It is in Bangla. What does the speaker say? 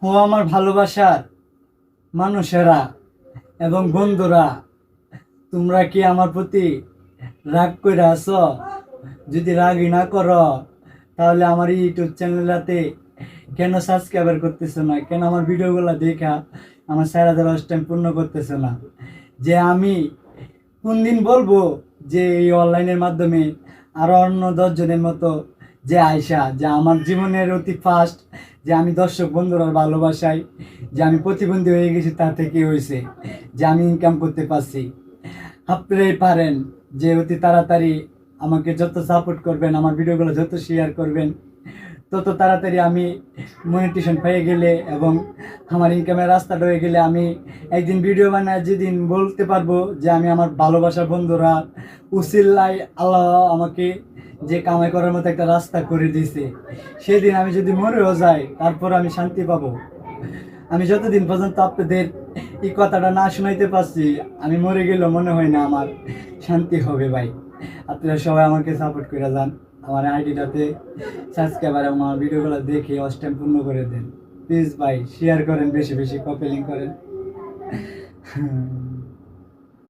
ও আমার ভালোবাসার মানুষেরা এবং বন্ধুরা, তোমরা কি আমার প্রতি রাগ করে আছো? যদি রাগই না করো তাহলে আমার ইউটিউব চ্যানেলটাতে কেন সাবস্ক্রাইবার করতেছো না? কেন আমার ভিডিওগুলো দেখা আমার 4000 টাইম পূর্ণ করতেছো না? যে আমি কোন দিন বলবো যে এই অনলাইনের মাধ্যমে আরো অন্য 10 জনের মতো যে আয়সা, যে আমার জীবনের অতি ফার্স্ট, যে আমি দর্শক বন্ধুরা ভালোবাসাই, যে আমি প্রতিবন্ধী হয়ে গেছি তা থেকে হয়েছে, যে আমি ইনকাম করতে পারছি। আপনারাই পারেন যে অতি তাড়াতাড়ি আমাকে যত সাপোর্ট করবেন, আমার ভিডিওগুলো যত শেয়ার করবেন, তত তাড়াতাড়ি আমি মনিটেশন পেয়ে গেলে এবং আমার ইনকামের রাস্তাটা হয়ে গেলে আমি একদিন ভিডিও বানায় যেদিন বলতে পারবো যে আমি আমার ভালোবাসার বন্ধুরা উসিল্লাই আল্লাহ আমাকে যে কামাই করার মতো একটা রাস্তা করে দিয়েছে, সেদিন আমি যদি মরেও যাই তারপর আমি শান্তি পাবো। আমি যতদিন পর্যন্ত আপনাদের এই কথাটা না শোনাইতে পারছি, আমি মরে গেলেও মনে হয় না আমার শান্তি হবে ভাই। আপনারা সবাই আমাকে সাপোর্ট করে যান, আমার আইডিটাতে সাবস্ক্রাইবার এবং আমার ভিডিওগুলো দেখে অস্টাইম পূর্ণ করে দেন প্লিজ ভাই। শেয়ার করেন, বেশি বেশি কপি লিঙ্ক করেন।